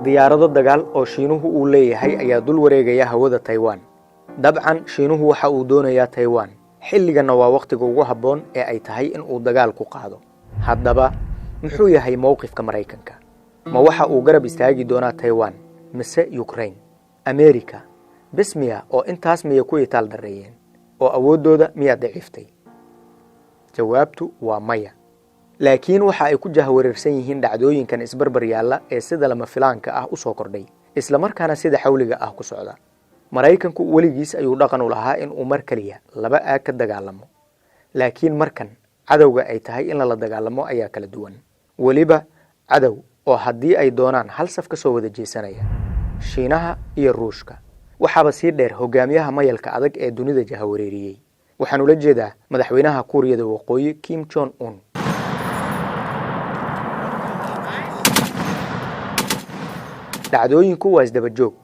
diyaarado dagaal oo Shiinuhu uu leeyahay ayaa dul wareegaya hawada Taiwan. dabcan Shiinuhu waxa uu doonayaa Taiwan xilligana waa waqtiga ugu habboon ee ay tahay in uu dagaal ku qaado. haddaba muxuu yahay mowqifka Mareykanka? ma waxa uu garab istaagi doonaa Taiwan mise Ukraine? America bismiya oo intaas miya ku itaal dareeyeen oo awoodooda miya daciiftay? jawaabtu waa maya. laakiin waxa ay ku jahwareersan yihiin dhacdooyinkan isbarbar yaala ee sida lama filaanka ah u soo kordhay isla markaana sida xawliga ah ku socda. Mareykanku weligiis ayuu dhaqan u lahaa in uu mar kaliya laba aag ka dagaalamo, laakiin markan cadawga ay tahay in la dagaalamo ayaa kala duwan. weliba cadow oo haddii ay doonaan hal saf ka soo wada jeesanaya, Shiinaha iyo Ruushka. waxaaba sii dheer hogaamiyaha mayalka adag ee dunida jahwareeriyay. waxaan ula jeedaa madaxweynaha Kuuriyada Waqooyi Kim Jong Un. dhacdooyinku waa isdaba joog.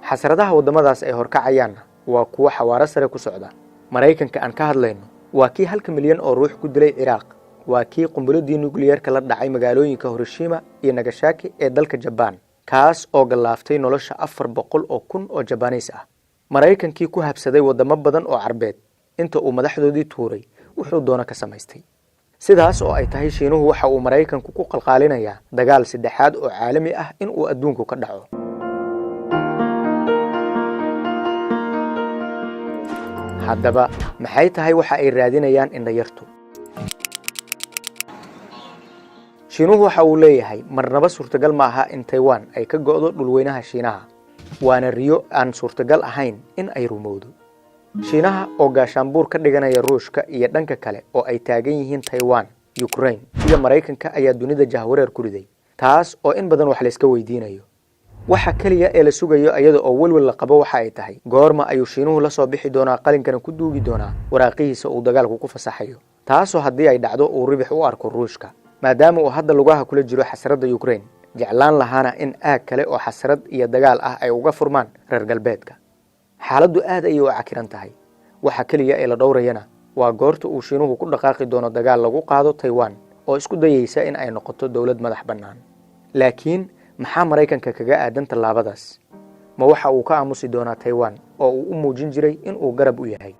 xasradaha wadamadaas ay horkacayaan waa kuwa xawaaro sare ku socda. Mareykanka aan ka hadlayno waa kii 1 milyan oo ruux ku dilay Ciraaq, waa kii qumbuladii nukliyeerka la dhacay magaalooyinka Hiroshima iyo Nagasaki ee dalka Japan, kaas oo galaaftay nolosha 400,000 oo Japanese ah. Mareykankii ku habsaday wadamo badan oo Carbeed inta uu madaxdoodii tuuray wuxuu doona ka samaystay. sidaas oo ay tahay, Shiinuhu waxa uu Mareykanku ku qalqaalinayaa dagaal saddexaad oo caalami ah in uu adduunku ka dhaco. haddaba maxay tahay waxa ay raadinayaan indhayartu? Shiinuhu waxa uu leeyahay marnaba suurtagal ma aha in Taiwan ay ka go'do dhulweynaha Shiinaha. waana riyo aan suurtagal ahayn in ay rumowdo. Shiinaha oo gaashaanbuur ka dhiganaya Ruushka iyo dhanka kale oo ay taagan yihiin Taiwan, Ukraine iyo Mareykanka ayaa dunida jahwareer ku riday, taas oo in badan wax la iska weydiinayo. waxa kaliya ee la sugayo ayada oo walwal la qabo waxa ay tahay goorma ayuu Shiinuhu la soo bixi doonaa qalinkana ku duugi doonaa waraaqihiisa uu dagaalku ku fasaxayo, taasoo haddii ay dhacdo uu ribix u arko Ruushka, maadaama uu hadda lugaha kula jiro xasradda Ukraine, jeclaan lahaana in aag kale oo xasrad iyo dagaal ah ay uga furmaan reer galbeedka. xaaladdu aad ayay u cakiran tahay. waxa kaliya ee la dhowrayana waa goorta uu Shiinuhu ku dhaqaaqi doono dagaal lagu qaado Taiwan oo isku dayaysa in ay noqoto dawlad madax bannaan. laakiin maxaa Mareykanka kaga aadan tallaabadaas? ma waxa uu ka aamusi doonaa Taiwan oo uu u muujin jiray in uu garab u yahay?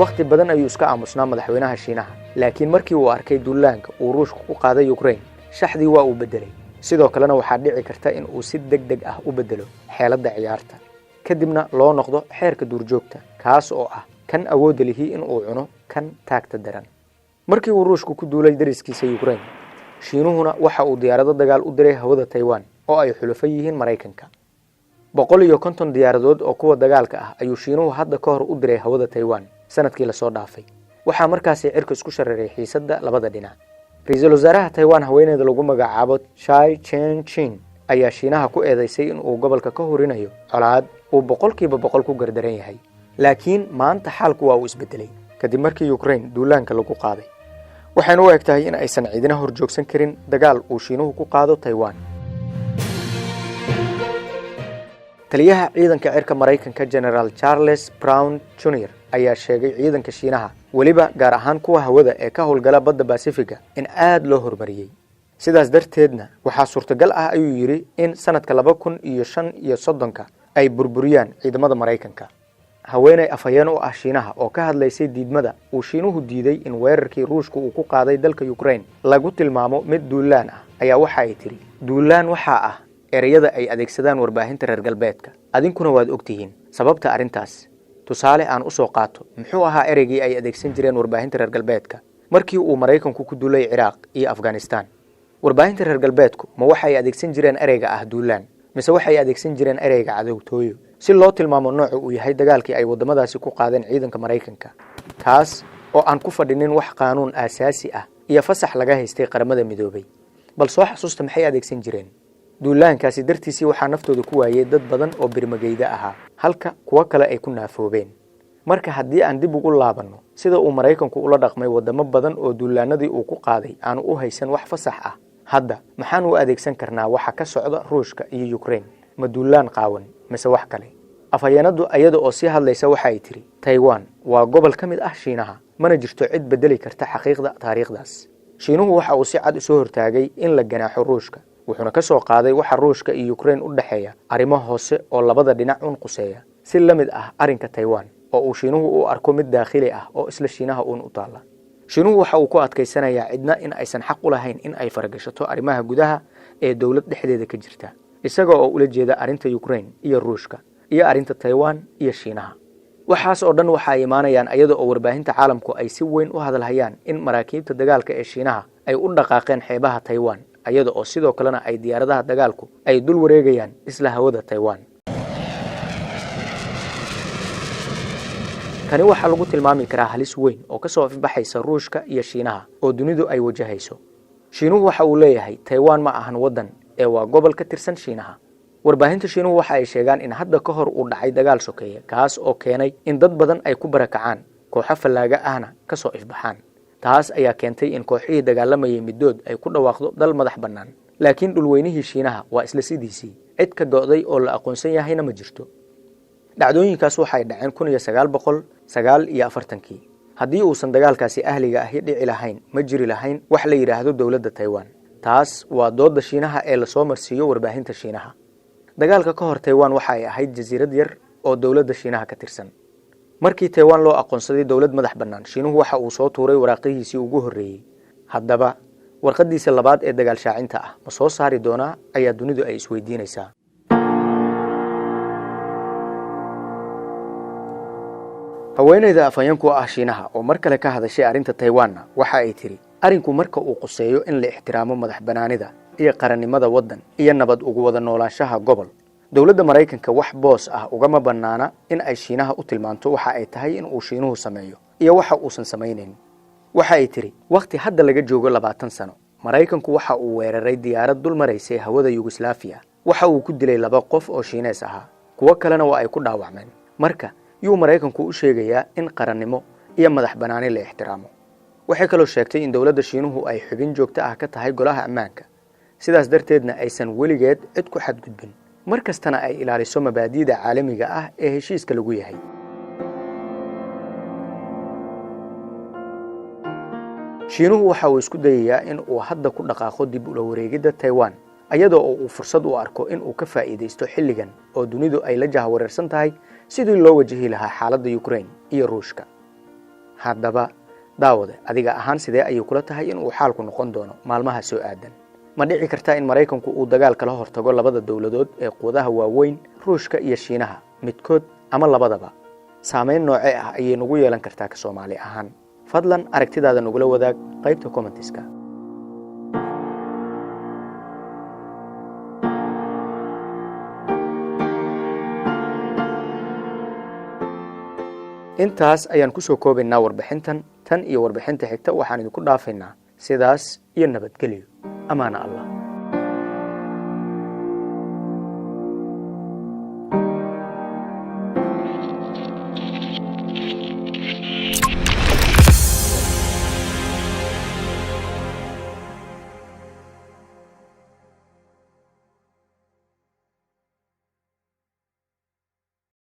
waqti badan ayuu iska aamusnaa madaxweynaha Shiinaha, laakiin markii uu arkay duulaanka uu Ruushku ku qaaday Ukraine, shaxdii waa uu bedelay. sidoo kalena waxaa dhici karta in uu si degdeg ah u bedelo xeeladda ciyaarta, kadibna loo noqdo xeerka duurjoogta, kaas oo ah kan awood leh in uu cuno kan taagta daran. markii uu Ruushku ku duulay dariskiisa Ukraine, Shiinuhuna waxa uu diyaarado dagaal u diray hawada Taiwan oo ay xulafo yihiin Mareykanka. 150 diyaaradood oo kuwa dagaalka ah ayuu Shiinuhu hadda ka hor u diray hawada Taiwan sanadkii la soo dhaafay. waxaa markaasi cirka isku shareeray xiisadda labada dhinac. ra'iisul wasaaraha Taiwan haweeneyda lagu magacaabo Chai Cheng-Ching ayaa Shiinaha ku eedeysay in uu gobolka ka horinayo colaad uu 100% ku gardaran yahay. laakiin maanta xaalku waa uu isbedelay kadib markii Ukraine duulaanka lagu qaaday. waxayna u egtahay in aysan cidina horjoogsan karin dagaal uu Shiinuhu ku qaado Taiwan. taliyaha ciidanka cirka Mareykanka General Charles Brown Jr. ayaa sheegay ciidanka Shiinaha, weliba gaar ahaan kuwa hawada ee ka howlgala badda Pacifiga, in aad loo hormariyay. sidaas darteedna waxaa suurtagal ah ayuu yiri in sanadka 2035 ay burburiyaan ciidamada Mareykanka. haweeney afhayeen u ah Shiinaha oo ka hadlaysay diidmada uu Shiinuhu diiday in weerarkii Ruushku uu ku qaaday dalka Ukraine lagu tilmaamo mid duulaan ah ayaa waxa ay tiri, duulaan waxa ah ereyada ay adeegsadaan warbaahinta reer galbeedka. adinkuna waad ogtihiin sababta arintaas. tusaale aan u soo qaato, muxuu ahaa ereygii ay adeegsan jireen warbaahinta reer galbeedka markii uu Mareykanku ku duulay Ciraaq iyo Afghanistan? warbaahinta reer galbeedku ma waxa ay adeegsan jireen ereyga ah duulaan, mise waxa ay adeegsan jireen ereyga cadowtooyo si loo tilmaamo nooca uu yahay dagaalkii ay wadamadaasi ku qaadeen ciidanka Mareykanka, kaas oo aan ku fadhinin wax qaanuun aasaasi ah iyo fasax laga haystay qaramada midoobay? bal soo xasuusta maxay adeegsan jireen? duulaankaasi dartiisii waxaa naftooda ku waayay dad badan oo birmageyda ahaa, halka kuwa kale ay ku naafoobeen. marka haddii aan dib ugu laabanno sida uu Mareykanku ula dhaqmay wadamo badan oo duulaanadii uu ku qaaday aanu u haysan wax fasax ah, hadda maxaan u adeegsan karnaa waxa ka socda Ruushka iyo Ukraine? ma duulaan qaawan mise wax kale? afhayeenadu ayada oo si hadlaysa waxa ay tiri, Taiwan waa gobol ka mid ah Shiinaha, mana jirto cid bedeli karta xaqiiqda taariikhdaas. shiinuhu waxa uu si cad u soo hortaagay in la ganaaxo ruushka wuxuuna ka soo qaaday waxa ruushka iyo Ukraine u dhaxeeya arrimo hoose oo labada dhinac un quseeya si la mid ah arrinka Taiwan oo uu shiinuhu u arko mid daakhili ah oo isla shiinaha u taala. shiinuhu waxa uu ku adkaysanayaa cidna in aysan xaq u lahayn in ay faragashato arrimaha gudaha ee dawlad dhexdeeda ka jirta isaga oo ula jeeda arrinta Ukraine iyo ruushka iyo arrinta Taiwan iyo shiinaha. waxaas oo dhan waxa ay imaanayaan iyada oo warbaahinta caalamku ay si weyn u hadalhayaan in maraakiibta dagaalka ee shiinaha ay u dhaqaaqeen xeebaha Taiwan iyada oo sidoo kalena ay diyaaradaha dagaalku ay dul wareegayaan isla hawada Taiwan. tani waxa lagu tilmaami karaa halis weyn oo ka soo ifbaxaysa ruushka iyo shiinaha oo dunidu ay wajahayso. shiinuhu waxa uu leeyahay Taiwan ma ahan wadan ee waa gobol ka tirsan shiinaha. warbaahinta shiinuhu waxa ay sheegaan in hadda ka hor uu dhacay dagaal sokeeye kaas oo keenay in dad badan ay ku barakacaan kooxo fallaaga ahna ka soo ifbaxaan. taas ayaa keentay in kooxihii dagaalamayay midood ay ku dhawaaqdo dal madax bannaan laakiin dhulweynihii shiinaha waa isla sidiisii cid ka go'day oo la aqoonsan yahayna ma jirto. dhacdooyinkaas waxay dhaceen 1949 haddii uusan dagaalkaasi ahliga ahi dhici lahayn ma jiri lahayn wax la yiraahdo dawladda Taiwan. taas waa doodda shiinaha ee la soo marsiiyo warbaahinta shiinaha. dagaalka ka hor Taiwan waxa ay ahayd jasiirad yar oo dawladda shiinaha ka tirsan. markii Taiwan loo aqoonsaday dawlad madax bannaan shiinuhu waxa uu soo tuuray waraaqihiisii ugu horeeyay. haddaba warqadiisa labaad ee dagaal shaacinta ah ma soo saari doonaa ayaa dunidu ay isweydiinaysaa. haweeneyda afhayeenku ah shiinaha oo mar kale ka hadashay arrinta Taiwan waxa ay tiri arrinku marka uu quseeyo in la ixtiraamo madax bannaanida iyo qarannimada waddan iyo nabad ugu wada noolaanshaha gobol dawladda Mareykanka wax boos ah ugama bannaana in ay shiinaha u tilmaanto waxa ay tahay in uu shiinuhu sameeyo iyo waxa uusan sameeynin. waxa ay tiri waqti hadda laga joogo 20 sano Mareykanku waxa uu weeraray diyaarad dul maraysay hawada Yugoslavia waxa uu ku dilay 2 qof oo Shiinees ah kuwa kalena waa ay ku dhaawacmeen. marka yuu Mareykanku u sheegayaa in qarannimo iyo madax bannaani la ixtiraamo. waxay kaloo sheegtay in dawladda shiinuhu ay xubin joogto ah ka tahay golaha ammaanka sidaas darteedna aysan weligeed cid ku xadgudbin markastana ay ilaaliso mabaadi'da caalamiga ah ee heshiiska lagu yahay. shiinuhu waxa uu isku dayayaa in uu hadda ku dhaqaaqo dib u wareegidda Taiwan iyadoo uu fursad u arko in uu ka faa'iideysto xilligan oo dunidu ay la jahwareersan tahay sidii loo wajihi lahaa xaaladda Ukraine iyo Ruushka. haddaba daawade adiga ahaan sidee ayuu kula tahay in uu xaalku noqon doono maalmaha soo aadan? ma dhici kartaa in Mareykanku uu dagaal kala hortago labada dawladood ee quwadaha waaweyn Ruushka iyo Shiinaha midkood ama labadaba? saameyn noocee ah ayay nagu yeelan kartaa ka Soomaali ahaan? fadlan aragtidaada nagula wadaag qaybta commentiska. intaas ayaan ku soo koobaynaa warbixintan tan iyo warbixinta xigta waxaan idinku dhaafaynaa sidaas iyo nabadgelyo amaana Allah.